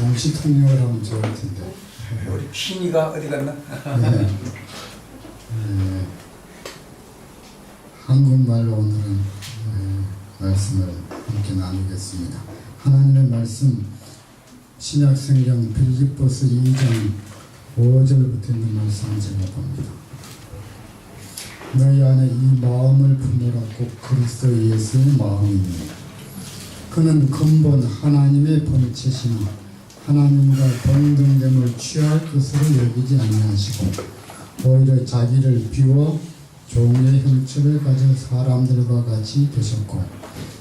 동시 통역을 하면 좋을 텐데. 우리 핀이가 어디 갔나? 네. 한국말로 오늘은 말씀을 함께 나누겠습니다. 하나님의 말씀 신약성경 빌립보서 2장 5절부터 있는 말씀을 제가 봅니다. 너희 안에 이 마음을 품으라 곧 그리스도 예수의 마음입니다. 그는 근본 하나님의 본체시니 하나님과 동등됨을 취할 것으로 여기지 아니하시고 오히려 자기를 비워 종의 형체를 가진 사람들과 같이 되셨고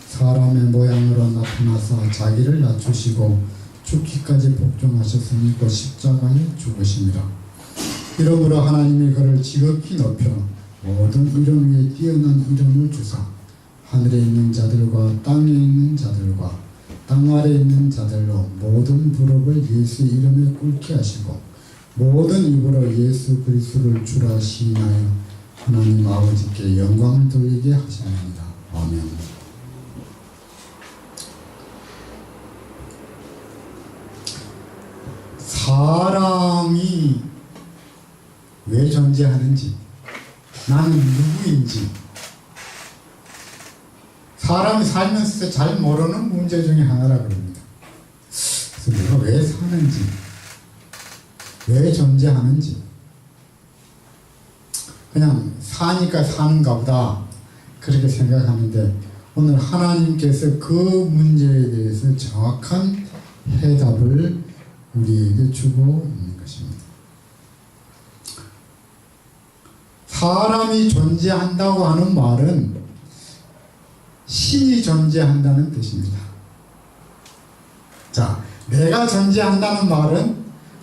사람의 모양으로 나타나서 자기를 낮추시고 죽기까지 복종하셨으니 그 십자가에 죽으심이라. 이러므로 하나님이 그를 지극히 높여 모든 이름 위에 뛰어난 이름을 주사 하늘에 있는 자들과 땅에 있는 자들과 땅 아래에 있는 자들로 모든 무릎을 예수 이름에 꿇게 하시고 모든 입으로 예수 그리스도를 주라 시인하여 하나님 아버지께 영광을 돌리게 하시나이다. 아멘. 사람이 왜 존재하는지, 나는 누구인지, 사람이 살면서 잘 모르는 문제 중에 하나라고 합니다. 그래서 내가 왜 사는지, 왜 존재하는지, 그냥 사니까 사는가 보다 그렇게 생각하는데 오늘 하나님께서 그 문제에 대해서 정확한 해답을 우리에게 주고 있는 것입니다. 사람이 존재한다고 하는 말은 신이 존재한다는 뜻입니다. 자, 내가 존재한다는 말은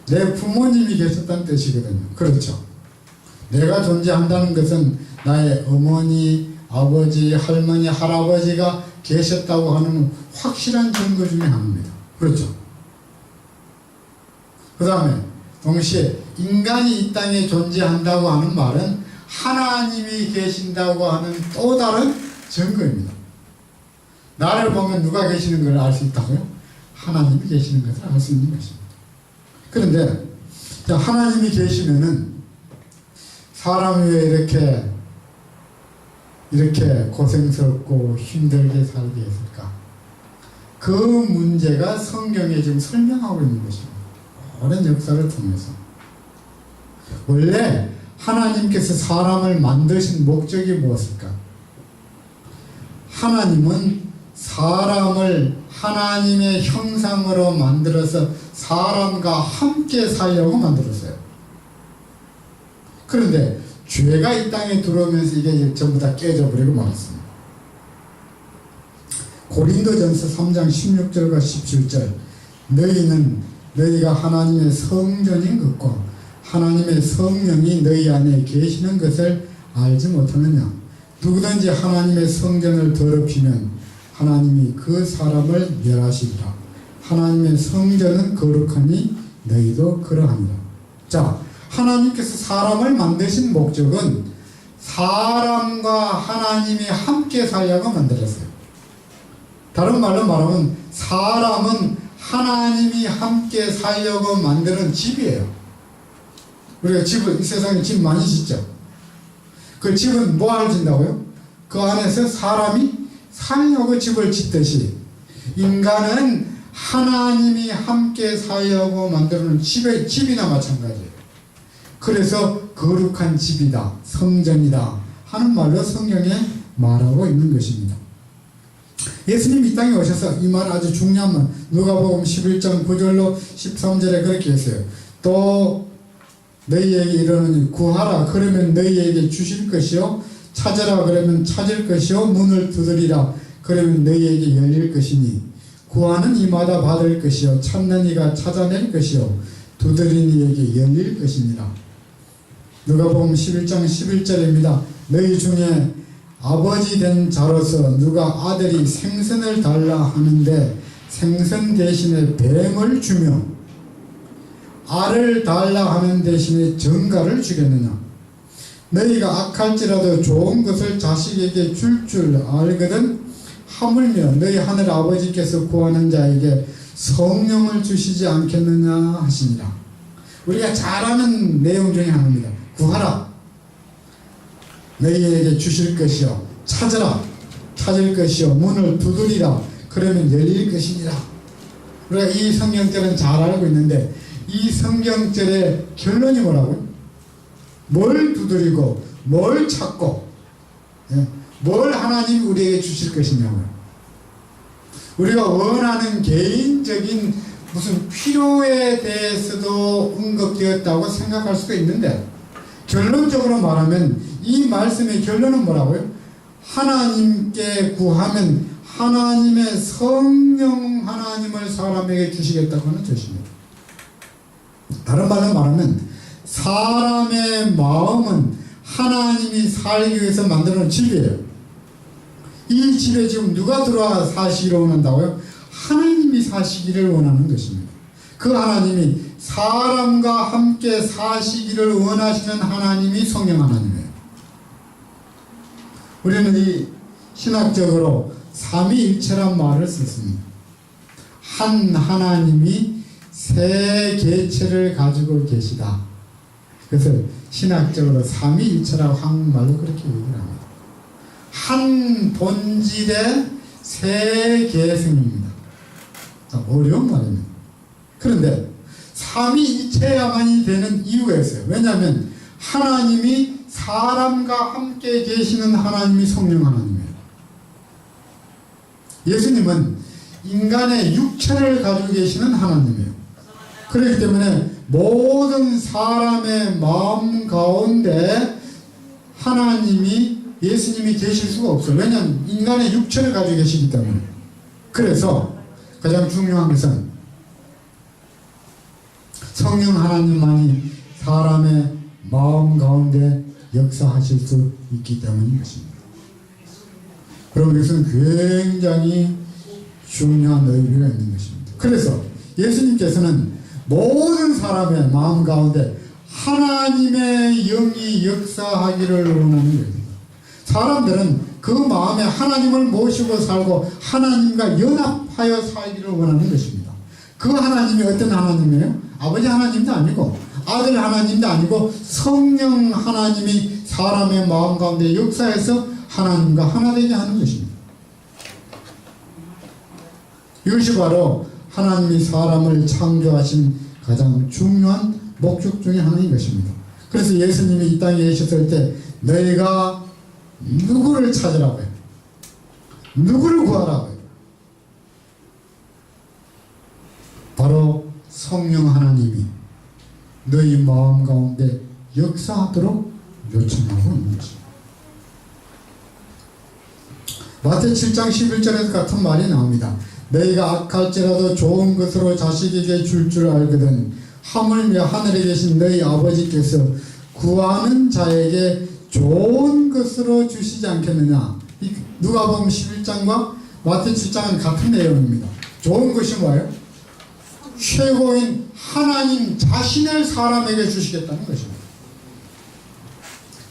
내 부모님이 계셨다는 뜻이거든요. 그렇죠? 내가 존재한다는 것은 나의 어머니, 아버지, 할머니, 할아버지가 계셨다고 하는 확실한 증거 중에 하나입니다. 그렇죠? 그 다음에 동시에 인간이 이 땅에 존재한다고 하는 말은 하나님이 계신다고 하는 또 다른 증거입니다. 나를 보면 누가 계시는 걸 알 수 있다고요? 하나님이 계시는 것을 알 수 있는 것입니다. 그런데 하나님이 계시면은 사람이 왜 이렇게 고생스럽고 힘들게 살게 했을까? 그 문제가 성경에 지금 설명하고 있는 것입니다. 오랜 역사를 통해서. 원래 하나님께서 사람을 만드신 목적이 무엇일까? 하나님은 사람을 하나님의 형상으로 만들어서 사람과 함께 살려고 만들었어요. 그런데 죄가 이 땅에 들어오면서 이게 전부 다 깨져버리고 말았습니다. 고린도전서 3장 16절과 17절 너희가 하나님의 성전인 것과 하나님의 성령이 너희 안에 계시는 것을 알지 못하느냐? 누구든지 하나님의 성전을 더럽히면 하나님이 그 사람을 멸하시리라. 하나님의 성전은 거룩하니 너희도 그러하니라. 자, 하나님께서 사람을 만드신 목적은 사람과 하나님이 함께 살려고 만들었어요. 다른 말로 말하면 사람은 하나님이 함께 살려고 만드는 집이에요. 우리가 이 세상에 집 많이 짓죠. 그 집은 뭐하러 짓는다고요? 그 안에서 사람이 살려고 집을 짓듯이 인간은 하나님이 함께 살려고 만드는 집이나 마찬가지예요. 그래서 거룩한 집이다, 성전이다 하는 말로 성경에 말하고 있는 것입니다. 예수님이 이 땅에 오셔서 이 말 아주 중요한 말, 누가복음 11장 9절로 13절에 그렇게 했어요. 또 너희에게 이르노니 구하라 그러면 너희에게 주실 것이요 찾으라 그러면 찾을 것이요 문을 두드리라 그러면 너희에게 열릴 것이니 구하는 이마다 받을 것이요 찾는 이가 찾아낼 것이요 두드리는 이에게 열릴 것입니다. 누가복음 11장 11절입니다. 너희 중에 아버지 된 자로서 누가 아들이 생선을 달라 하는데 생선 대신에 뱀을 주며 알을 달라 하는 대신에 정갈을 주겠느냐? 너희가 악할지라도 좋은 것을 자식에게 줄 알거든 하물며 너희 하늘 아버지께서 구하는 자에게 성령을 주시지 않겠느냐 하시니라. 우리가 잘 아는 내용 중에 하나입니다. 구하라. 너희에게 주실 것이요. 찾으라. 찾을 것이요. 문을 두드리라. 그러면 열릴 것이니라. 우리가 이 성경절은 잘 알고 있는데 이 성경절의 결론이 뭐라고요? 뭘 두드리고 뭘 찾고 뭘 하나님이 우리에게 주실 것이냐고요. 우리가 원하는 개인적인 무슨 필요에 대해서도 언급되었다고 생각할 수도 있는데 결론적으로 말하면 이 말씀의 결론은 뭐라고요? 하나님께 구하면 하나님의 성령 하나님을 사람에게 주시겠다고 하는 뜻입니다. 다른 말로 말하면 사람의 마음은 하나님이 살기 위해서 만들어 놓은 집이에요. 이 집에 지금 누가 들어와 사시기를 원한다고요? 하나님이 사시기를 원하는 것입니다. 그 하나님이 사람과 함께 사시기를 원하시는 하나님이 성령 하나님이에요. 우리는 이 신학적으로 삼위일체란 말을 썼습니다. 한 하나님이 세 개체를 가지고 계시다. 그래서 신학적으로 삼위일체라고 한국말로 그렇게 얘기를 합니다. 한 본질의 세 개성입니다. 어려운 말입니다. 그런데 삼위일체야만이 되는 이유가 있어요. 왜냐하면 하나님이 사람과 함께 계시는 하나님이 성령 하나님이에요. 예수님은 인간의 육체를 가지고 계시는 하나님이에요. 그렇기 때문에 모든 사람의 마음 가운데 하나님이 예수님이 계실 수가 없어요. 왜냐하면 인간의 육체를 가지고 계시기 때문에. 그래서 가장 중요한 것은 성령 하나님만이 사람의 마음 가운데 역사하실 수 있기 때문인 것입니다. 그럼 이것은 굉장히 중요한 의미가 있는 것입니다. 그래서 예수님께서는 모든 사람의 마음 가운데 하나님의 영이 역사하기를 원하는 것입니다. 사람들은 그 마음에 하나님을 모시고 살고 하나님과 연합하여 살기를 원하는 것입니다. 그 하나님이 어떤 하나님이에요? 아버지 하나님도 아니고 아들 하나님도 아니고 성령 하나님이 사람의 마음 가운데 역사해서 하나님과 하나 되게 하는 것입니다. 이것이 바로 하나님이 사람을 창조하신 가장 중요한 목적 중에 하나인 것입니다. 그래서 예수님이 이 땅에 계셨을 때 너희가 누구를 찾으라고 해요? 누구를 구하라고 해요? 바로 성령 하나님이 너희 마음 가운데 역사하도록 요청하고 있는 것입니다. 마태 7장 11절에서 같은 말이 나옵니다. 너희가 악할지라도 좋은 것으로 자식에게 줄 알거든 하물며 하늘에 계신 너희 아버지께서 구하는 자에게 좋은 것으로 주시지 않겠느냐. 누가복음 11장과 마태 7장은 같은 내용입니다. 좋은 것이 뭐예요? 최고인 하나님 자신을 사람에게 주시겠다는 것입니다.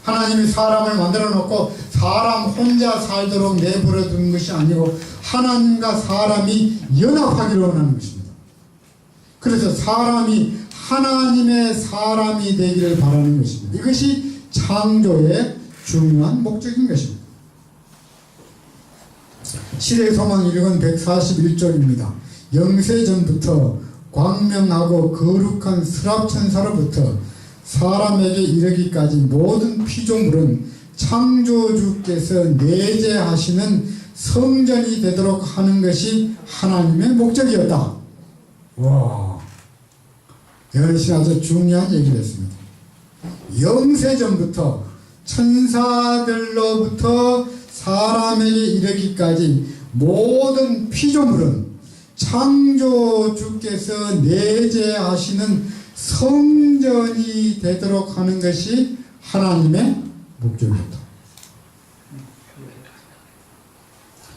하나님이 사람을 만들어 놓고 사람 혼자 살도록 내버려 둔 것이 아니고 하나님과 사람이 연합하기를 원하는 것입니다. 그래서 사람이 하나님의 사람이 되기를 바라는 것입니다. 이것이 창조의 중요한 목적인 것입니다. 시대의 소망 1권 141쪽입니다. 영세전부터 광명하고 거룩한 스랍천사로부터 사람에게 이르기까지 모든 피조물은 창조주께서 내재하시는 성전이 되도록 하는 것이 하나님의 목적이었다. 와, 이것이 아주 중요한 얘기를 했습니다. 영세전부터 천사들로부터 사람에게 이르기까지 모든 피조물은 창조주께서 내재하시는 성전이 되도록 하는 것이 하나님의 목적이었다.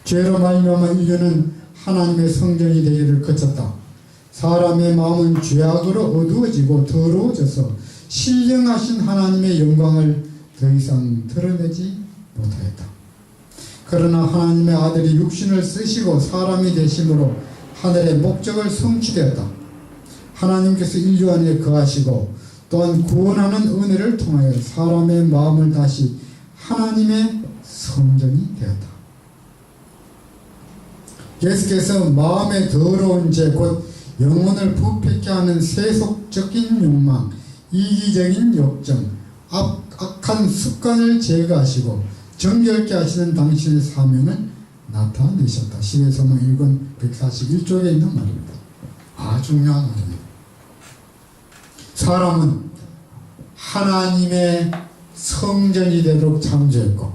죄로 말미암아 인류는 하나님의 성전이 되기를 거쳤다. 사람의 마음은 죄악으로 어두워지고 더러워져서 신령하신 하나님의 영광을 더 이상 드러내지 못하였다. 그러나 하나님의 아들이 육신을 쓰시고 사람이 되심으로 하늘의 목적을 성취되었다. 하나님께서 인류 안에 거하시고 또한 구원하는 은혜를 통하여 사람의 마음을 다시 하나님의 성전이 되었다. 예수께서 마음의 더러운 죄 곧 영혼을 부패케 하는 세속적인 욕망, 이기적인 욕정, 악한 습관을 제거하시고 정결케 하시는 당신의 사명을 나타내셨다. 시대성경 1권 141쪽에 있는 말입니다. 아주 중요한 말입니다. 사람은 하나님의 성전이 되도록 창조했고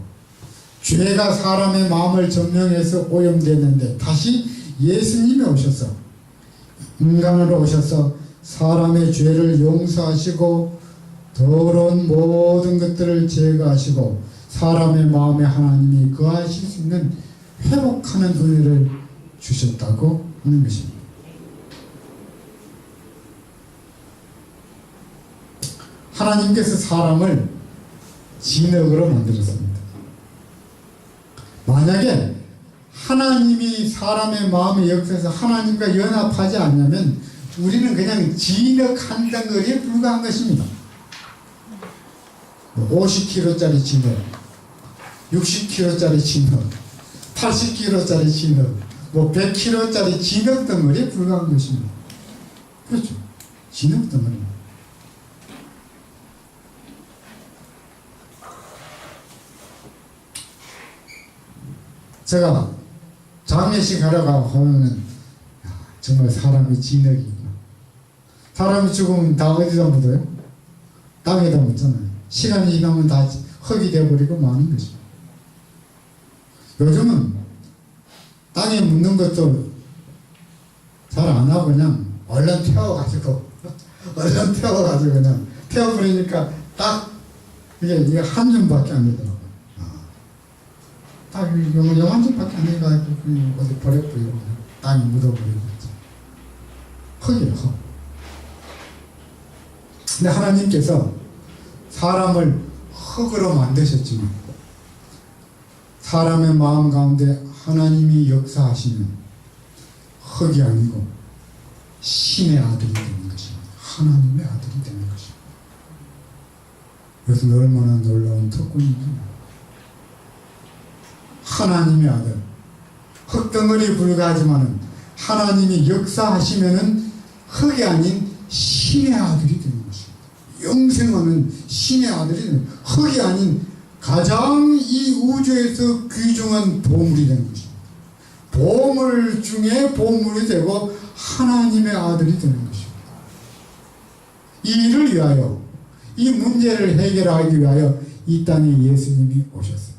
죄가 사람의 마음을 점령해서 오염되는데 다시 예수님이 오셔서 인간으로 오셔서 사람의 죄를 용서하시고 더러운 모든 것들을 제거하시고 사람의 마음에 하나님이 거하실 수 있는 회복하는 은혜를 주셨다고 하는 것입니다. 하나님께서 사람을 진흙으로 만들었습니다. 만약에 하나님이 사람의 마음에 역사해서 하나님과 연합하지 않냐면 우리는 그냥 진흙 한 덩어리에 불과한 것입니다. 50kg짜리 진흙, 60kg짜리 진흙, 80kg짜리 진흙, 100kg짜리 진흙 덩어리에 불과한 것입니다. 그렇죠. 진흙 덩어리. 제가 장례식 하려고 하면 정말 사람이 진흙이구나. 사람이 죽으면 다 어디다 묻어요? 땅에다 묻잖아요. 시간이 지나면 다 흙이 되어버리고 마는 것입니다. 요즘은 땅에 묻는 것도 잘 안 하고 그냥 얼른 태워가지고 그냥 태워버리니까 딱 이게 한 줌밖에 안 되더라고요. 딱 요한 줌밖에 안 돼가지고 어디 버려버리고 땅에 묻어버리고 흙이에요, 흙. 근데 하나님께서 사람을 흙으로 만드셨지만 사람의 마음 가운데 하나님이 역사하시는 흙이 아니고 신의 아들이 되는 것입니다. 하나님의 아들이 되는 것입니다. 이것은 얼마나 놀라운 특권입니다. 하나님의 아들, 흙덩어리 불과하지만은 하나님이 역사하시면은 흙이 아닌 신의 아들이 되는 것입니다. 영생하는 신의 아들이 되는, 흙이 아닌 가장 이 우주에서 귀중한 보물이 되는 것입니다. 보물 중에 보물이 되고 하나님의 아들이 되는 것입니다. 이 일을 위하여, 이 문제를 해결하기 위하여 이 땅에 예수님이 오셨습니다.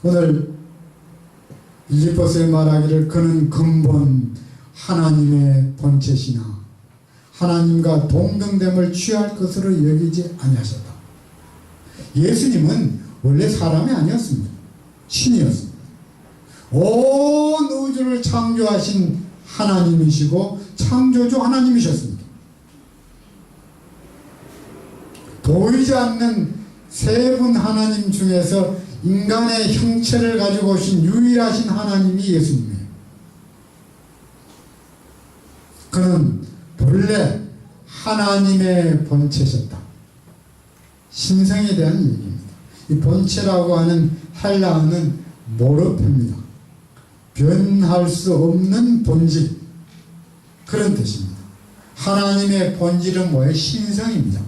오늘 빌립보서에 말하기를 그는 근본 하나님의 본체시나 하나님과 동등됨을 취할 것으로 여기지 아니하셨다. 예수님은 원래 사람이 아니었습니다. 신이었습니다. 온 우주를 창조하신 하나님이시고 창조주 하나님이셨습니다. 보이지 않는 세 분 하나님 중에서 인간의 형체를 가지고 오신 유일하신 하나님이 예수님이에요. 그는 본래 하나님의 본체셨다. 신성에 대한 얘기입니다. 이 본체라고 하는 헬라어는 모르페입니다. 변할 수 없는 본질, 그런 뜻입니다. 하나님의 본질은 뭐예요? 신성입니다.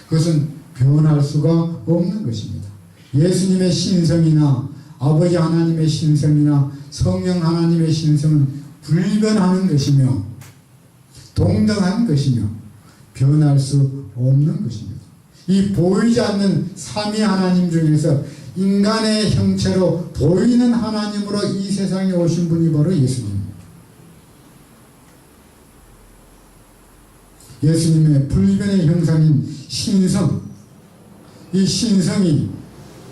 그것은 변할 수가 없는 것입니다. 예수님의 신성이나 아버지 하나님의 신성이나 성령 하나님의 신성은 불변하는 것이며 동등한 것이며 변할 수 없는 것입니다. 이 보이지 않는 삼위 하나님 중에서 인간의 형체로 보이는 하나님으로 이 세상에 오신 분이 바로 예수님입니다. 예수님의 불변의 형상인 신성, 이 신성이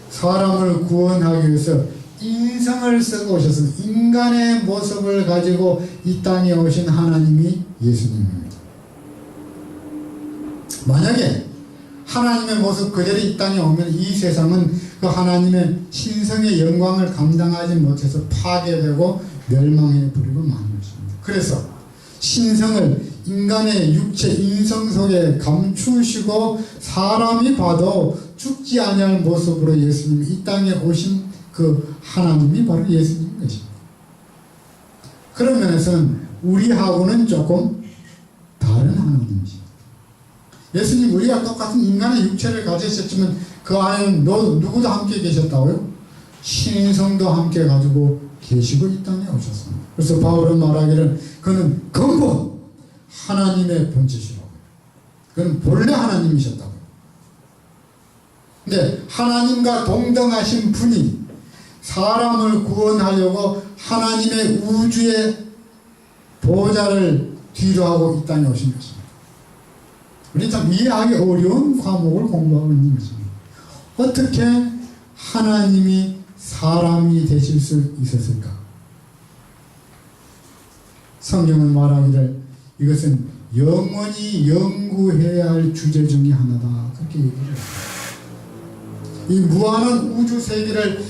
사람을 구원하기 위해서 인성을 쓰고 오셨습니다. 인간의 모습을 가지고 이 땅에 오신 하나님이 예수님입니다. 만약에 하나님의 모습 그대로 이 땅에 오면 이 세상은 그 하나님의 신성의 영광을 감당하지 못해서 파괴되고 멸망해 버리고 마는 것입니다. 그래서 신성을 인간의 육체 인성 속에 감추시고 사람이 봐도 죽지 아니할 모습으로 예수님이 이 땅에 오신 그 하나님이 바로 예수님인 것입니다. 그런 면에서는 우리하고는 조금 다른 하나님이십니다. 예수님 우리가 똑같은 인간의 육체를 가지셨지만 그 안에는 누구도 함께 계셨다고요? 신성도 함께 가지고 계시고 이 땅에 오셨습니다. 그래서 바울은 말하기를 그는 근본 하나님의 본체시라고요. 그는 본래 하나님이셨다고요. 근데 하나님과 동등하신 분이 사람을 구원하려고 하나님의 우주의 보좌를 뒤로 하고 이 땅에 오신 것입니다. 우리 참 이해하기 어려운 과목을 공부하고 있는 것입니다. 어떻게 하나님이 사람이 되실 수 있었을까? 성경은 말하기를 이것은 영원히 연구해야 할 주제 중에 하나다. 그렇게 얘기를 해요. 이 무한한 우주 세계를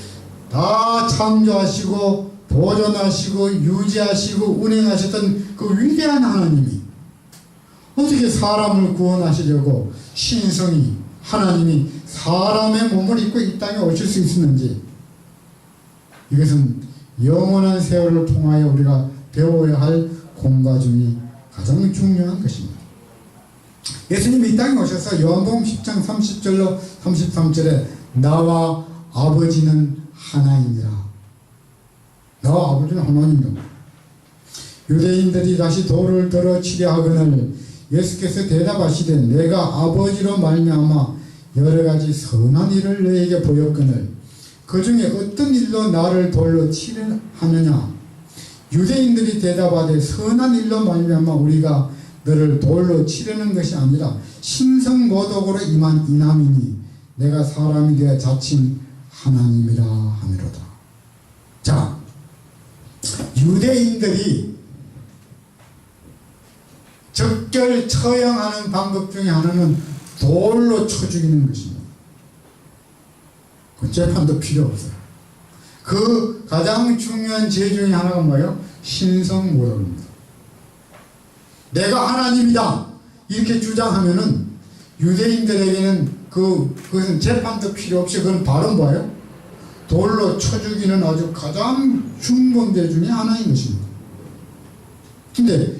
다 창조하시고 보존하시고 유지하시고 운행하셨던 그 위대한 하나님이 어떻게 사람을 구원하시려고 신성이 하나님이 사람의 몸을 입고 이 땅에 오실 수 있었는지, 이것은 영원한 세월을 통하여 우리가 배워야 할 공과 중에 가장 중요한 것입니다. 예수님이 이 땅에 오셔서 요한복음 10장 30절로 33절에 나와 아버지는 하나이니라. 나와 아버지는 하나님이다. 유대인들이 다시 돌을 들어 치려 하거늘 예수께서 대답하시되 내가 아버지로 말미암아 여러 가지 선한 일을 너에게 보였거늘 그 중에 어떤 일로 나를 돌로 치려 하느냐. 유대인들이 대답하되 선한 일로 말미암아 우리가 너를 돌로 치려는 것이 아니라 신성모독으로 임한 이남이니 내가 사람이 되어 자칭 하나님이라 하미로다. 자, 유대인들이 적결 처형하는 방법 중에 하나는 돌로 쳐 죽이는 것입니다. 그 재판도 필요 없어요. 그 가장 중요한 죄 중에 하나가 뭐예요? 신성모독입니다. 내가 하나님이다 이렇게 주장하면은 유대인들에게는 그것은 재판도 필요 없이 그건 바로 뭐예요? 돌로 쳐 죽이는 아주 가장 중범죄 중에 하나인 것입니다. 근데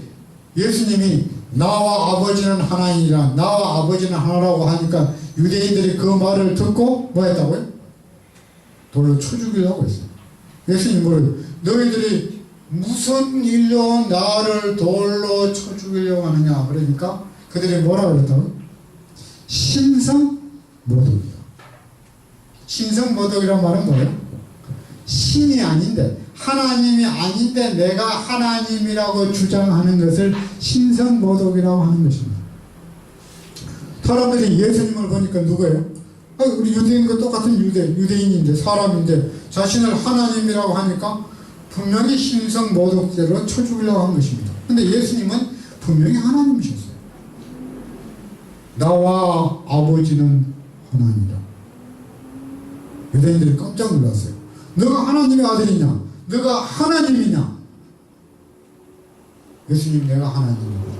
예수님이 나와 아버지는 하나이니라, 나와 아버지는 하나라고 하니까 유대인들이 그 말을 듣고 뭐 했다고요? 돌로 쳐 죽이려고 했어요. 예수님이 뭐래요? 너희들이 무슨 일로 나를 돌로 쳐 죽이려고 하느냐. 그러니까 그들이 뭐라 그랬다고요? 신성모독이다. 신성모독이란 말은 뭐예요? 신이 아닌데, 하나님이 아닌데 내가 하나님이라고 주장하는 것을 신성모독이라고 하는 것입니다. 사람들이 예수님을 보니까 누구예요? 우리 유대인과 똑같은 유대인인데, 사람인데 자신을 하나님이라고 하니까 분명히 신성모독죄로 쳐 죽이려고 한 것입니다. 근데 예수님은 분명히 하나님이셨어요. 나와 아버지는 하나님이다. 유대인들이 깜짝 놀랐어요. 너가 하나님의 아들이냐? 너가 하나님이냐? 예수님, 내가 하나님입니다.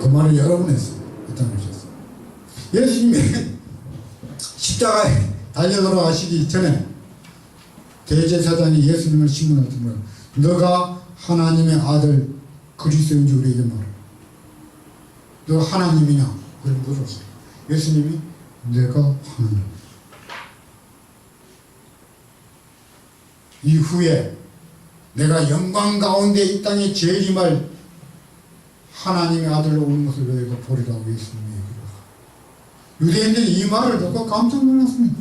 그 말을 여러 번 했어요. 일단 하셨어요. 예수님이 십자가에 달려 돌아가시기 전에 대제사장이 예수님을 신문했던 거예요. 너가 하나님의 아들 그리스도인지 우리에게 말해. 너가 하나님이냐? 그걸 물었어요. 예수님이 내가 하나님. 이후에 내가 영광 가운데 이 땅에 재림할 하나님의 아들로 오는 것을 너희가 보리라고 예수님이 얘기합니다. 유대인들이 이 말을 듣고 깜짝 놀랐습니다.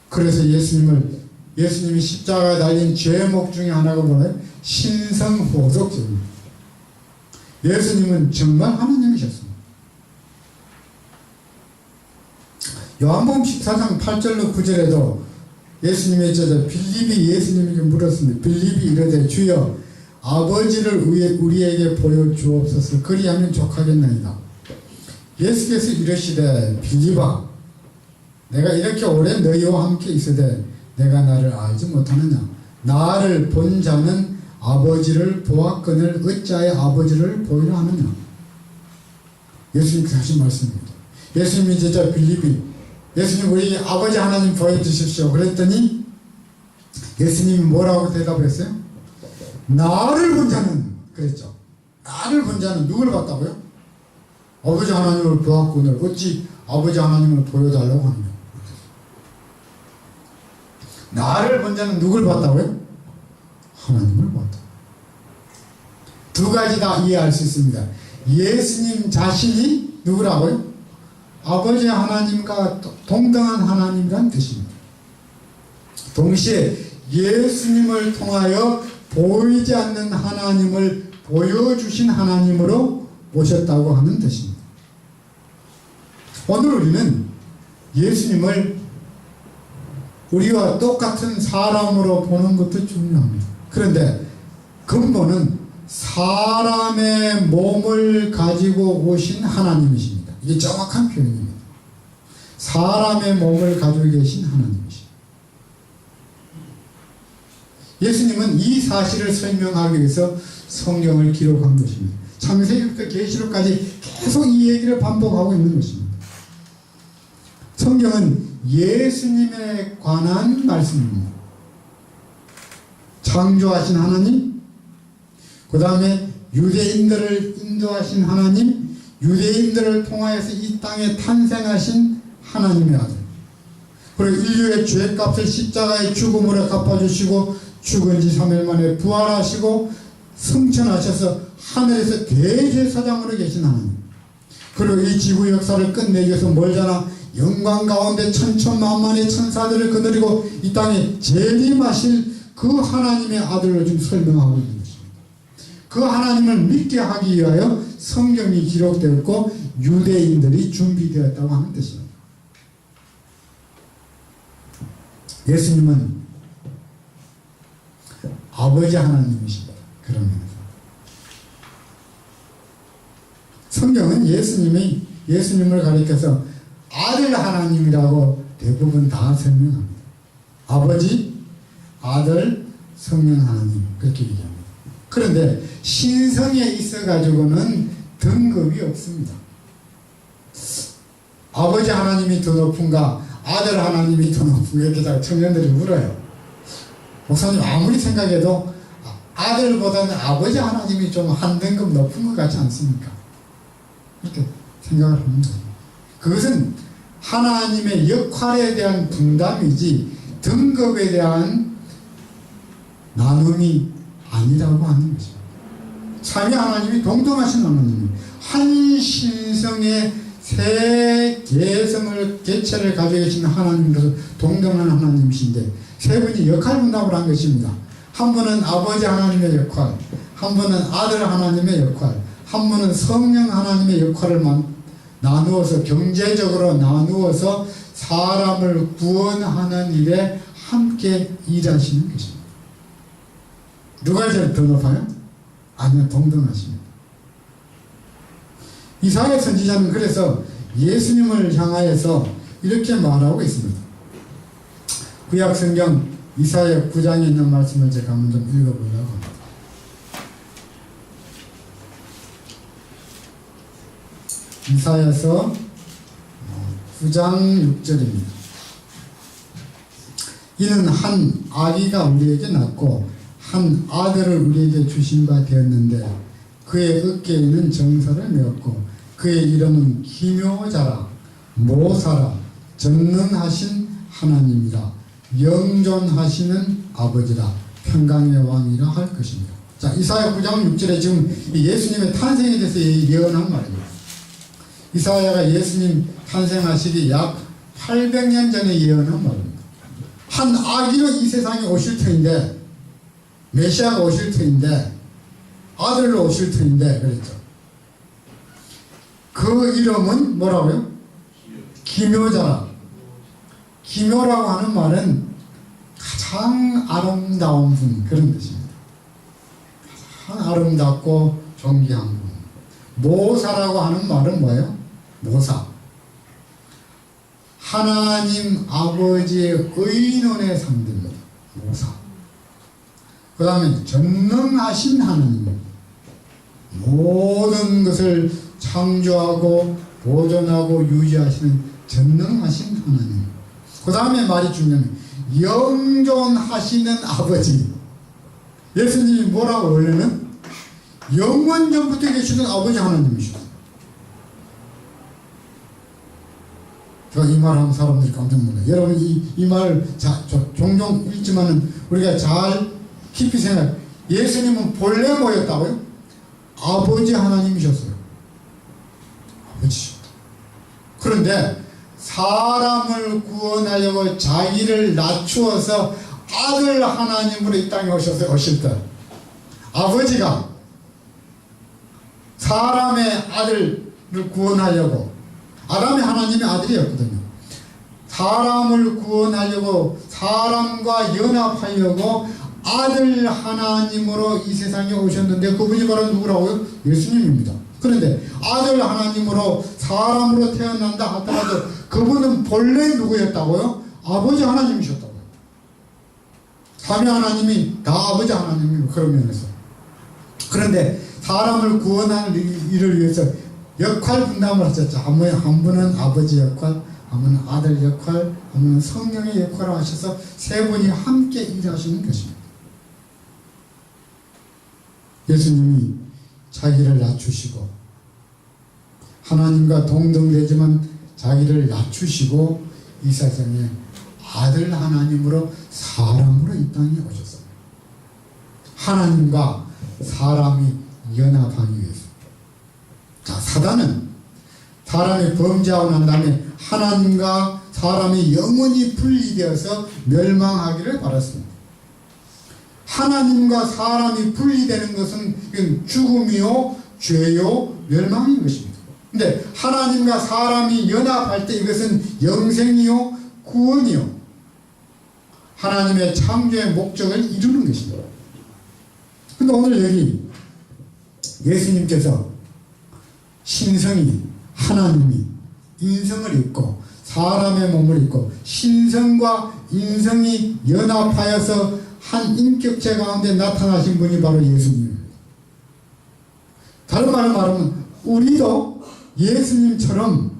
그래서 예수님이 십자가에 달린 죄목 중에 하나가 뭐예요? 신성모독죄입니다. 예수님은 정말 하나님이셨습니다. 요한복음 14장 8절로 9절에도 예수님의 제자 빌립이 예수님에게 물었습니다. 빌립이 이르되 주여 아버지를 우리에게 보여주옵소서. 그리하면 족하겠나이다. 예수께서 이르시되 빌립아 내가 이렇게 오래 너희와 함께 있으되 내가 나를 알지 못하느냐. 나를 본 자는 아버지를 보았거늘 어찌하여 아버지를 보이려 하느냐. 예수님께서 하신 말씀입니다. 예수님이 제자 빌립이 예수님 우리 아버지 하나님 보여주십시오 그랬더니 예수님이 뭐라고 대답했어요? 나를 본 자는 그랬죠. 나를 본 자는 누굴 봤다고요? 아버지 하나님을 보았거늘 어찌 아버지 하나님을 보여달라고 하느냐. 나를 본 자는 누굴 봤다고요? 하나님을 봤다. 두 가지 다 이해할 수 있습니다. 예수님 자신이 누구라고요? 아버지 하나님과 동등한 하나님이란 뜻입니다. 동시에 예수님을 통하여 보이지 않는 하나님을 보여주신 하나님으로 오셨다고 하는 뜻입니다. 오늘 우리는 예수님을 우리와 똑같은 사람으로 보는 것도 중요합니다. 그런데 근본은 사람의 몸을 가지고 오신 하나님이십니다. 이게 정확한 표현입니다. 사람의 몸을 가지고 계신 하나님이십니다. 예수님은 이 사실을 설명하기 위해서 성경을 기록한 것입니다. 창세기부터 계시록까지 계속 이 얘기를 반복하고 있는 것입니다. 성경은 예수님에 관한 말씀입니다. 창조하신 하나님, 그 다음에 유대인들을 인도하신 하나님, 유대인들을 통하여서 이 땅에 탄생하신 하나님의 아들, 그리고 인류의 죄값을 십자가의 죽음으로 갚아주시고 죽은 지 3일 만에 부활하시고 승천하셔서 하늘에서 대제사장으로 계신 하나님, 그리고 이 지구 역사를 끝내기 위해서 멀잖아 영광 가운데 천천만만의 천사들을 거느리고 이 땅에 재림하실 그 하나님의 아들로 지금 설명하고 있는 것입니다. 그 하나님을 믿게 하기 위하여 성경이 기록되었고 유대인들이 준비되었다고 하는 뜻입니다. 예수님은 아버지 하나님이십니다. 그런 면에서 성경은 예수님을 가리켜서 아들 하나님이라고 대부분 다 설명합니다. 아버지, 아들, 성령 하나님 그렇게 얘기합니다. 그런데 신성에 있어 가지고는 등급이 없습니다. 아버지 하나님이 더 높은가 아들 하나님이 더 높은가 이렇게 다 청년들이 물어요. 목사님 아무리 생각해도 아들보다는 아버지 하나님이 좀 한 등급 높은 것 같지 않습니까? 이렇게 생각을 합니다. 그것은 하나님의 역할에 대한 분담이지 등급에 대한 나눔이 아니라고 하는 것입니다. 삼위 하나님이 동등하신 하나님입니다. 한 신성의 세 개체를 가지고 계신 하나님으로서 동등한 하나님이신데 세 분이 역할 분담을 한 것입니다. 한 분은 아버지 하나님의 역할, 한 분은 아들 하나님의 역할, 한 분은 성령 하나님의 역할을 나누어서 경제적으로 나누어서 사람을 구원하는 일에 함께 일하시는 것입니다. 누가 제일 더 높아요? 아니요, 동등하십니다. 이사야 선지자는 그래서 예수님을 향하여서 이렇게 말하고 있습니다. 구약 성경 이사야 9장에 있는 말씀을 제가 한번 좀 읽어보려고 합니다. 이사야서 9장 6절입니다. 이는 한 아기가 우리에게 낳고 한 아들을 우리에게 주신 바 되었는데 그의 어깨에는 정사를 메었고 그의 이름은 기묘자라 모사라 전능하신 하나님이라 영존하시는 아버지라 평강의 왕이라 할 것입니다. 자, 이사야 9장 6절에 지금 예수님의 탄생에 대해서 예언한 말입니다. 이사야가 예수님 탄생하시기 약 800년 전에 예언한 말입니다. 한 아기로 이 세상에 오실 터인데 메시아가 오실 터인데 아들로 오실 터인데 그랬죠. 그 이름은 뭐라고요? 기묘자라. 기묘라고 하는 말은 가장 아름다운 분 그런 뜻입니다. 가장 아름답고 존귀한 분. 모사라고 하는 말은 뭐예요? 모사. 하나님 아버지의 의논의 상대입니다. 모사. 그 다음에 전능하신 하나님, 모든 것을 창조하고 보존하고 유지하시는 전능하신 하나님. 그 다음에 말이 중요한 영존하시는 아버지. 예수님이 뭐라고 원래는 영원전부터 계시던 아버지 하나님이셨어요. 제가 이 말하면 사람들이 깜짝 놀라요. 여러분 이 말을 종종 읽지만은 우리가 잘 깊이 생각. 예수님은 본래 뭐였다고요? 아버지 하나님이셨어요. 아버지. 그런데 사람을 구원하려고 자기를 낮추어서 아들 하나님으로 이 땅에 오실 때 아버지가 사람의 아들을 구원하려고, 아담이 하나님의 아들이었거든요. 사람을 구원하려고, 사람과 연합하려고 아들 하나님으로 이 세상에 오셨는데 그분이 바로 누구라고요? 예수님입니다. 그런데 아들 하나님으로 사람으로 태어난다 하더라도 그분은 본래 누구였다고요? 아버지 하나님이셨다고요. 삼위 하나님이 다 아버지 하나님이고, 그런 면에서. 그런데 사람을 구원하는 일을 위해서 역할 분담을 하셨죠. 한 분은 아버지 역할, 한 분은 아들 역할, 한 분은 성령의 역할을 하셔서 세 분이 함께 일하시는 것입니다. 예수님이 자기를 낮추시고 하나님과 동등되지만 자기를 낮추시고 이 세상에 아들 하나님으로 사람으로 이 땅에 오셨어요. 하나님과 사람이 연합하기 위해서. 자, 사단은 사람이 범죄하고 난 다음에 하나님과 사람이 영원히 분리되어서 멸망하기를 바랐습니다. 하나님과 사람이 분리되는 것은 죽음이요, 죄요, 멸망인 것입니다. 근데 하나님과 사람이 연합할 때 이것은 영생이요, 구원이요, 하나님의 창조의 목적을 이루는 것입니다. 근데 오늘 여기 예수님께서 신성이, 하나님이 인성을 입고 사람의 몸을 입고 신성과 인성이 연합하여서 한 인격체 가운데 나타나신 분이 바로 예수님입니다. 다른 말로 말하면 우리도 예수님처럼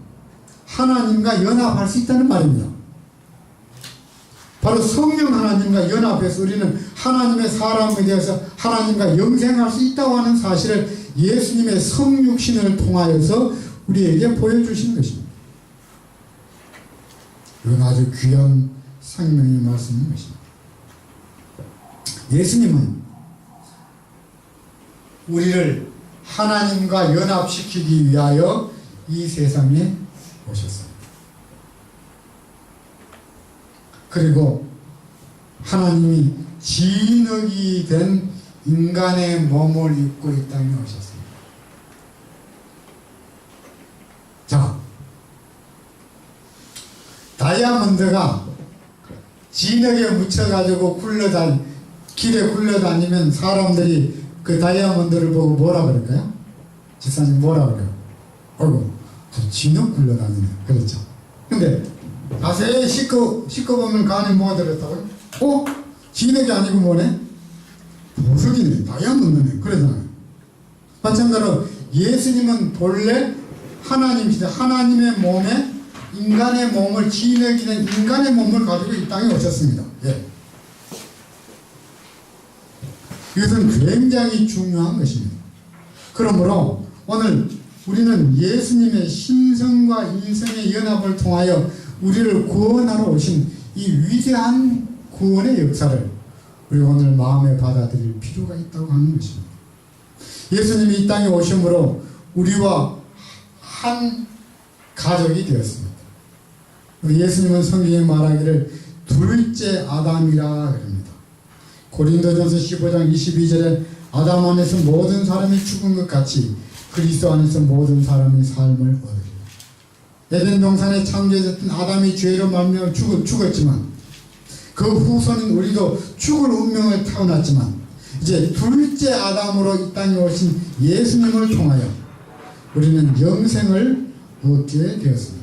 하나님과 연합할 수 있다는 말입니다. 바로 성령 하나님과 연합해서 우리는 하나님의 사람이 되어서 하나님과 영생할 수 있다고 하는 사실을 예수님의 성육신을 통하여서 우리에게 보여주신 것입니다. 이건 아주 귀한 생명의 말씀인 것입니다. 예수님은 우리를 하나님과 연합시키기 위하여 이 세상에 오셨어요. 그리고 하나님이 진흙이 된 인간의 몸을 입고 이 땅에 오셨습니다. 자, 다이아몬드가 진흙에 묻혀가지고 길에 굴러다니면 사람들이 그 다이아몬드를 보고 뭐라 그럴까요? 집사님 뭐라 그래요? 어이구, 진흙 굴러다니네. 그렇죠. 근데 자세히 씻고보면 간이 뭐가 들었다고요? 진흙이 아니고 뭐네? 보석이네, 다이아몬드네. 그러잖아요. 마찬가지로 예수님은 본래 하나님이시다. 하나님의 몸에 인간의 몸을, 진흙이 된 인간의 몸을 가지고 이 땅에 오셨습니다. 예. 이것은 굉장히 중요한 것입니다. 그러므로 오늘 우리는 예수님의 신성과 인성의 연합을 통하여 우리를 구원하러 오신 이 위대한 구원의 역사를 우리가 오늘 마음에 받아들일 필요가 있다고 하는 것입니다. 예수님이 이 땅에 오심으로 우리와 한 가족이 되었습니다. 예수님은 성경에 말하기를 둘째 아담이라 그럽니다. 고린도전서 15장 22절에 아담 안에서 모든 사람이 죽은 것 같이 그리스도 안에서 모든 사람이 삶을 얻으리라. 에덴 동산에 창조되었던 아담이 죄로 말미암아 죽었지만 그 후손인 우리도 죽을 운명을 타고났지만 이제 둘째 아담으로 이 땅에 오신 예수님을 통하여 우리는 영생을 얻게 되었습니다.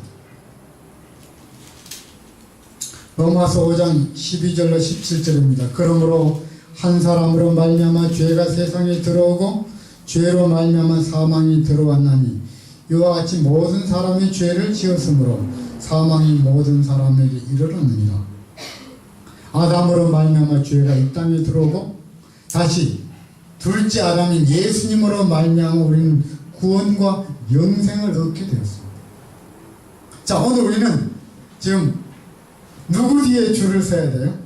로마서 5장 12절로 17절입니다. 그러므로 한 사람으로 말미암아 죄가 세상에 들어오고 죄로 말미암아 사망이 들어왔나니 이와 같이 모든 사람이 죄를 지었으므로 사망이 모든 사람에게 이르렀느니라. 아담으로 말미암아 죄가 이 땅에 들어오고 다시 둘째 아담인 예수님으로 말미암아 우리는 구원과 영생을 얻게 되었습니다. 자, 오늘 우리는 지금 누구 뒤에 줄을 서야 돼요?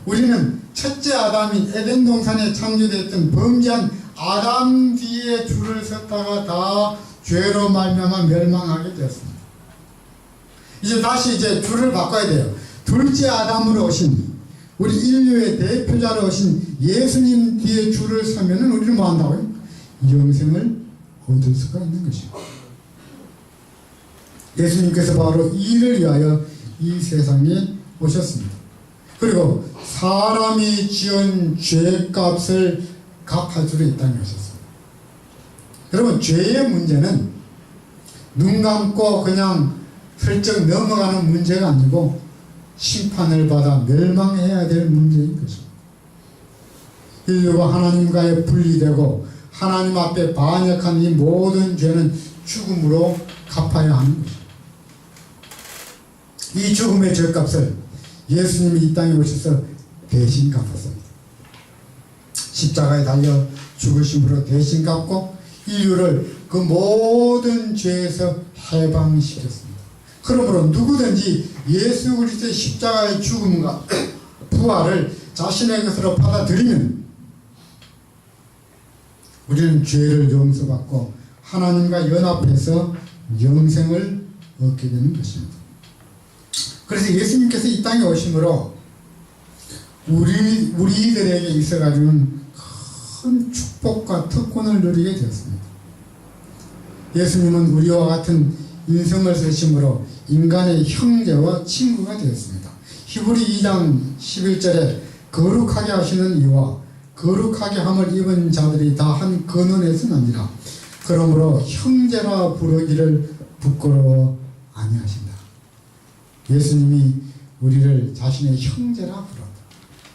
우리는 첫째 아담인 에덴 동산에 창조됐던 범죄한 아담 뒤에 줄을 섰다가 다 죄로 말미암아 멸망하게 되었습니다. 이제 줄을 바꿔야 돼요. 둘째 아담으로 오신 우리 인류의 대표자로 오신 예수님 뒤에 줄을 서면은 우리는 뭐 한다고요? 영생을 얻을 수가 있는 것이고, 예수님께서 바로 이를 위하여 이 세상에 오셨습니다. 그리고 사람이 지은 죄값을 갚아 주러 이 땅에 오셨습니다. 여러분, 죄의 문제는 눈 감고 그냥 슬쩍 넘어가는 문제가 아니고 심판을 받아 멸망해야 될 문제인 것입니다. 인류가 하나님과의 분리되고 하나님 앞에 반역한 이 모든 죄는 죽음으로 갚아야 하는 것입니다. 이 죽음의 죄값을 예수님이 이 땅에 오셔서 대신 갚았습니다. 십자가에 달려 죽으심으로 대신 갚고 인류를 그 모든 죄에서 해방시켰습니다. 그러므로 누구든지 예수 그리스도의 십자가의 죽음과 부활을 자신의 것으로 받아들이면 우리는 죄를 용서받고 하나님과 연합해서 영생을 얻게 되는 것입니다. 그래서 예수님께서 이 땅에 오심으로 우리들에게 있어가지고는 큰 축복과 특권을 누리게 되었습니다. 예수님은 우리와 같은 인성을 쓰심으로 인간의 형제와 친구가 되었습니다. 히브리 2장 11절에 거룩하게 하시는 이와 거룩하게 함을 입은 자들이 다 한 근원에서 납니다. 그러므로 형제라 부르기를 부끄러워 아니하신다. 예수님이 우리를 자신의 형제라 부른다.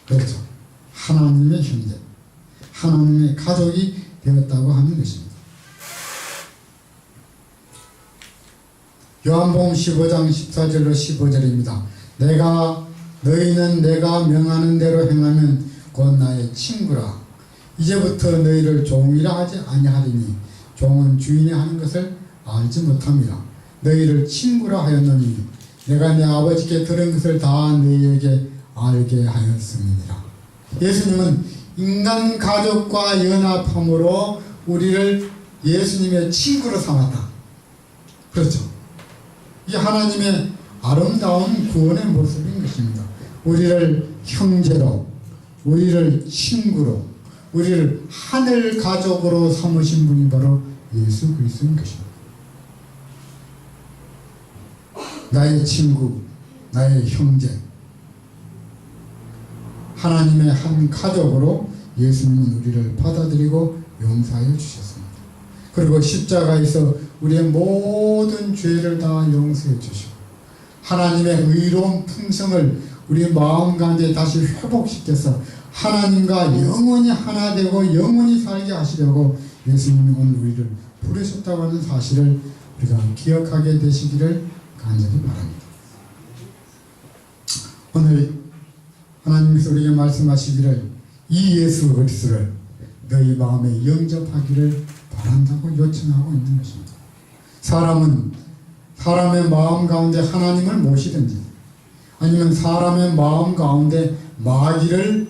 그렇죠. 하나님의 형제, 하나님의 가족이 되었다고 하는 것입니다. 요한복음 15장 14절로 15절입니다. 너희는 내가 명하는 대로 행하면 곧 나의 친구라. 이제부터 너희를 종이라 하지 아니하리니 종은 주인이 하는 것을 알지 못함이라. 너희를 친구라 하였노니 내가 내 아버지께 들은 것을 다 너희에게 알게 하였음이니라. 예수님은 인간 가족과 연합함으로 우리를 예수님의 친구로 삼았다. 그렇죠. 이 하나님의 아름다운 구원의 모습인 것입니다. 우리를 형제로, 우리를 친구로, 우리를 하늘 가족으로 삼으신 분이 바로 예수 그리스도인 것입니다. 나의 친구, 나의 형제, 하나님의 한 가족으로 예수님은 우리를 받아들이고 용서하여 주셨습니다. 그리고 십자가에서 우리의 모든 죄를 다 용서해 주시고 하나님의 의로운 품성을 우리 마음 가운데 다시 회복시켜서 하나님과 영원히 하나 되고 영원히 살게 하시려고 예수님이 오늘 우리를 부르셨다고 하는 사실을 우리가 기억하게 되시기를 간절히 바랍니다. 오늘 하나님께서 우리에게 말씀하시기를 이 예수 그리스도를 너희 마음에 영접하기를 바란다고 요청하고 있는 것입니다. 사람은 사람의 마음 가운데 하나님을 모시든지 아니면 사람의 마음 가운데 마귀를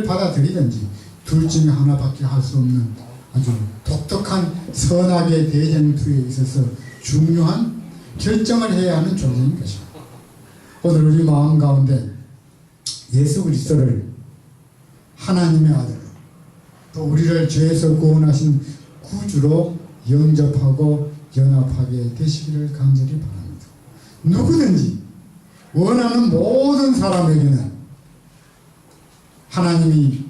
받아들이든지 둘 중에 하나밖에 할 수 없는 아주 독특한 선악의 대쟁투에 있어서 중요한 결정을 해야 하는 존재인 것입니다. 오늘 우리 마음 가운데 예수 그리스도를 하나님의 아들로 또 우리를 죄에서 구원하신 구주로 영접하고 연합하게 되시기를 간절히 바랍니다. 누구든지 원하는 모든 사람에게는 하나님이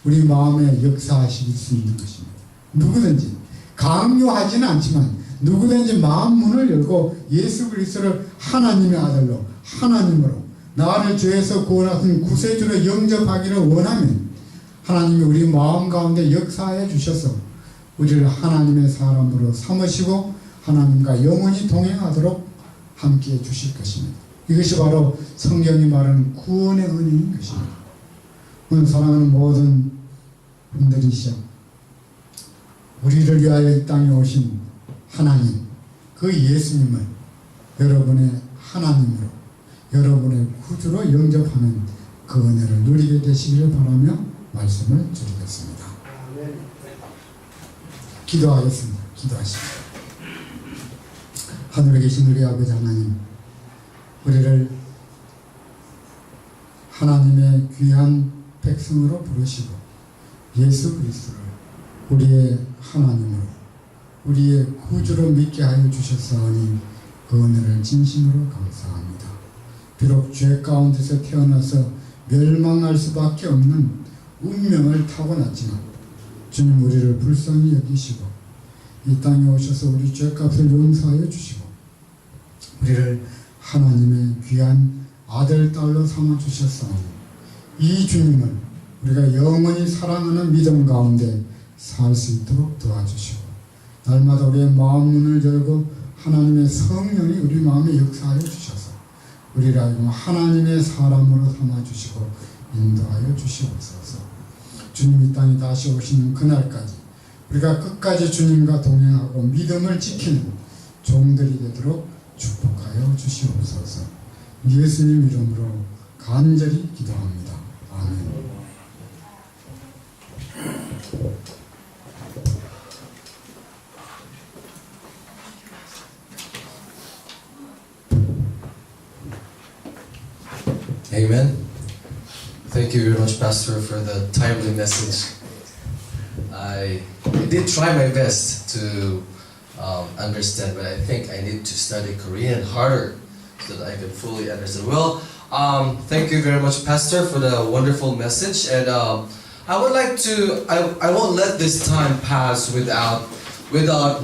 우리 마음에 역사하실 수 있는 것입니다. 누구든지 강요하지는 않지만 누구든지 마음 문을 열고 예수 그리스도를 하나님의 아들로 하나님으로 나를 죄에서 구원하신 구세주로 영접하기를 원하면 하나님이 우리 마음 가운데 역사해 주셔서 우리를 하나님의 사람으로 삼으시고 하나님과 영원히 동행하도록 함께해 주실 것입니다. 이것이 바로 성경이 말하는 구원의 은혜인 것입니다. 오늘 사랑하는 모든 분들이시여, 우리를 위하여 이 땅에 오신 하나님, 그 예수님을 여러분의 하나님으로, 여러분의 구주로 영접하는 그 은혜를 누리게 되시기를 바라며 말씀을 드리겠습니다. 기도하겠습니다. 기도하시죠. 하늘에 계신 우리 아버지 하나님, 우리를 하나님의 귀한 백성으로 부르시고 예수 그리스도를 우리의 하나님으로, 우리의 구주로 믿게 하여 주셨사오니 그 은혜를 진심으로 감사합니다. 비록 죄 가운데서 태어나서 멸망할 수밖에 없는 운명을 타고났지만 주님 우리를 불쌍히 여기시고 이 땅에 오셔서 우리 죄값을 용서하여 주시고 우리를 하나님의 귀한 아들, 딸로 삼아주셨사오니 이 주님을 우리가 영원히 사랑하는 믿음 가운데 살 수 있도록 도와주시고 날마다 우리의 마음 문을 열고 하나님의 성령이 우리 마음에 역사하여 주셔서 우리를 하여금 하나님의 사람으로 삼아주시고 인도하여 주시옵소서. 주님 이 땅에 다시 오시는 그날까지 우리가 끝까지 주님과 동행하고 믿음을 지키는 종들이 되도록 축복하여 주시옵소서. 예수님 이름으로 간절히 기도합니다. 아멘. Amen. Thank you very much, Pastor, for the timely message. I did try my best to understand, but I think I need to study Korean harder so that I can fully understand. Well, thank you very much, Pastor, for the wonderful message. And I would like to, I won't let this time pass without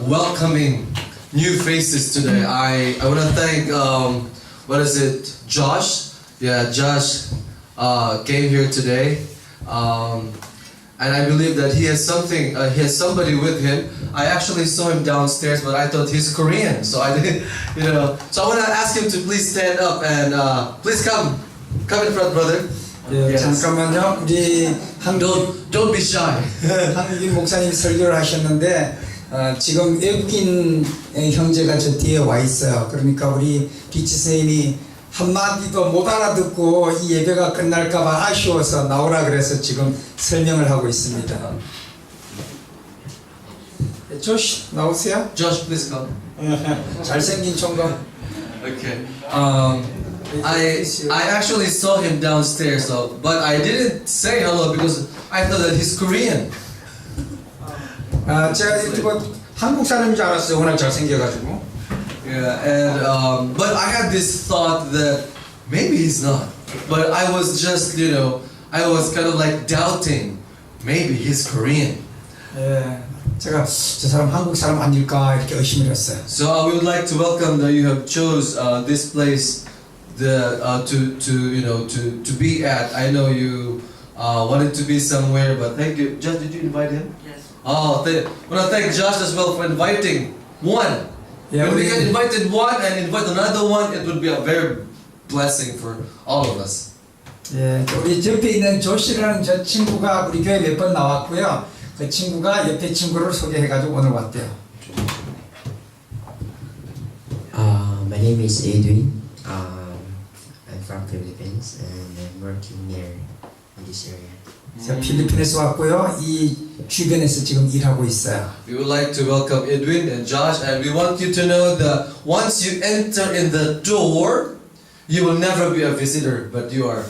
welcoming new faces today. I want to thank, Josh? Yeah, Josh came here today, and I believe that he has something. He has somebody with him. I actually saw him downstairs, but I thought he's Korean, so I didn't, So I want to ask him to please stand up and please come in front, brother. 예, Yes. 잠깐만요. 우리 Don't be shy. 한국인 목사님이 설교를 하셨는데 지금 외국인 형제가 저 뒤에 와 있어요. 그러니까 우리 리치 선생님이 한마디도 못 알아듣고 이 예배가 끝날까봐 아쉬워서 나오라 그래서 지금 설명을 하고 있습니다. 조시 나오세요. Josh, please come. 잘생긴 총각. Okay. I actually saw him downstairs, but I didn't say hello because I thought that he's Korean. 제가 이거 한국 사람인 줄 알았어요. 워낙 잘생겨가지고. Yeah, and but I had this thought that maybe he's not. But I was just, I was kind of like doubting. Maybe he's Korean. 예, 제가 저 사람 한국 사람 아닐까 이렇게 의심을 했어요. So we would like to welcome that you have chose this place, to be at. I know you wanted to be somewhere, but thank you. Josh, did you invite him? Yes. Oh, I want to thank Josh as well for inviting one. Yeah, When we we- get invited one and invite another one, it would be a very blessing for all of us. 예, 우리 옆에 있는 조씨라는 저 친구가 우리 교회 몇 번 나왔고요. 그 친구가 옆에 친구를 소개해가지고 오늘 왔대요. My name is Edwin. I'm from Philippines and I'm working here in this area. 제가 필리핀에서 왔고요. 이 주변에서 지금 일하고 있어요. We would like to welcome Edwin and Josh, and we want you to know that once you enter in the door, you will never be a visitor, but you are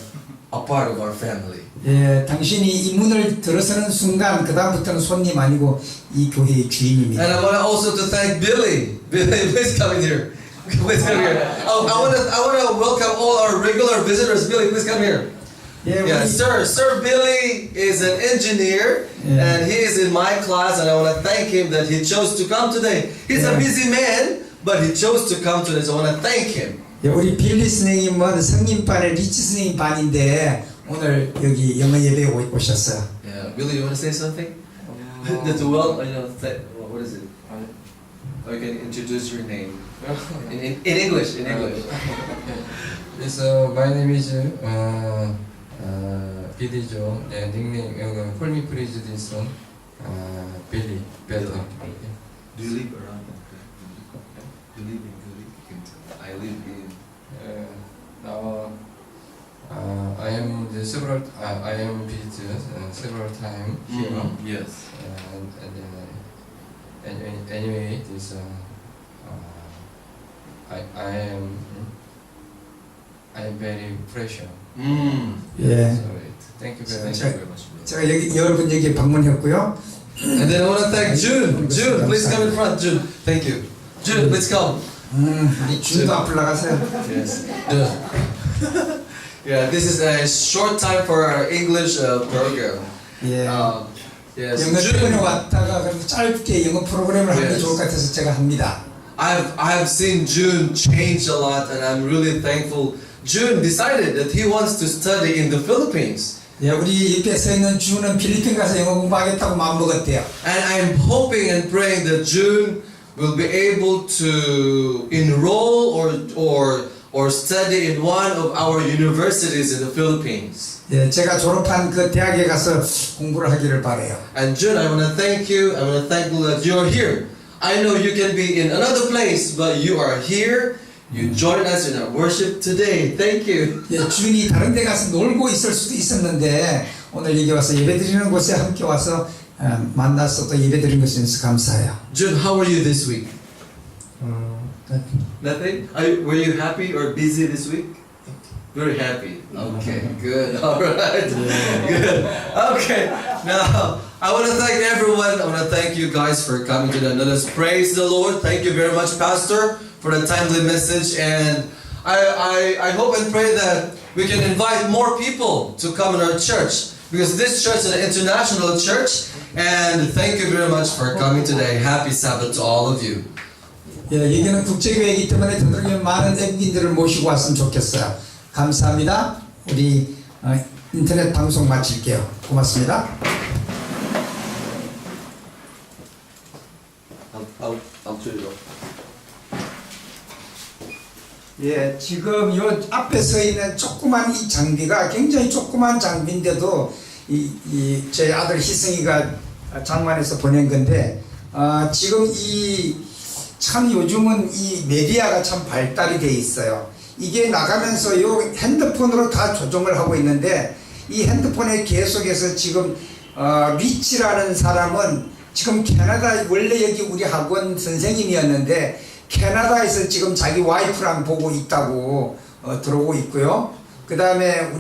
a part of our family. 예, 당신이 이 문을 들어서는 순간 그 다음부터는 손님 아니고 이 교회의 주인입니다. And I want also to thank Billy. Billy, please come in here. Please come here. I want to welcome all our regular visitors. Billy, please come here. 예, 우리 Yeah, Sir Billy is an engineer, Yeah. and he is in my class, and I want to thank him that he chose to come today. He's a Yeah. busy man, but he chose to come today, so I want to thank him. 예, 우리 빌리 선생님은 성인반에 리치 선생님 반인데 오늘 여기 영어 예배에 오셨어요. Yeah, Billy, you want to say something? That's well, what is it? Or you can introduce your name in English. In English. Yes, my name is Billy Joe. Nickname call me please this one. Billy. Better. Do you live around? Do you live in Guri? I live in. Now I am the several. I am visited several times here. Yes. And anyway, this I am very pressure. 예. So thank you very much. 제가 여기 여러분 여기 방문했고요. And then I want to thank June. June, please come in front. June, thank you. June, please come. 우리 준도 앞으로 나가세요. Yes. June. Yeah, this is a short time for our English program. 예. Yes. 영어 때문에 June, 왔다가 그래도 짧게 영어 프로그램을 하는 게 Yes. 좋을 것 같아서 제가 합니다. I have seen June change a lot, and I'm really thankful. June decided that he wants to study in the Philippines. 예, 우리 옆에 서 있는 주는 필리핀 가서 영어 공부하겠다고 마음먹었대요. And I'm hoping and praying that June will be able to enroll or study in one of our universities in the Philippines. 예, 제가 졸업한 그 대학에 가서 공부를 하기를 바래요. And June, I want to thank you. I want to thank you that you're here. I know you can be in another place, but you are here. You join us in our worship today. Thank you. 예, 준이 다른 데 가서 놀고 있을 수도 있었는데 오늘 여기 와서 예배드리는 곳에 함께 와서 만나서 또 예배드리는 것에 대해서 감사해요. June, how are you this week? Nothing? Were you happy or busy this week? Very happy. Okay, good. All right. Good. Okay. Now, I want to thank everyone. I want to thank you guys for coming to the Let us praise the Lord. Thank you very much, Pastor, for the timely message. And I hope and pray that we can invite more people to come in our church, because this church is an international church. And thank you very much for coming today. Happy Sabbath to all of you. 예, 여기는 국제교회이기 때문에 더더욱 많은 애국인들을 모시고 왔으면 좋겠어요. 감사합니다. 우리 인터넷 방송 마칠게요. 고맙습니다. I'll turn it off. 예, 지금 요 앞에 서 있는 조그만 이 장비가 굉장히 조그만 장비인데도 제 아들 희승이가 장만해서 보낸 건데 지금 참 요즘은 이 메디아가 참 발달이 돼 있어요. 이게 나가면서 요 핸드폰으로 다 조정을 하고 있는데 이 핸드폰에 계속해서 지금 리치라는 사람은 지금 캐나다 원래 여기 우리 학원 선생님이었는데 캐나다에서 지금 자기 와이프랑 보고 있다고 들어오고 있고요. 그 다음에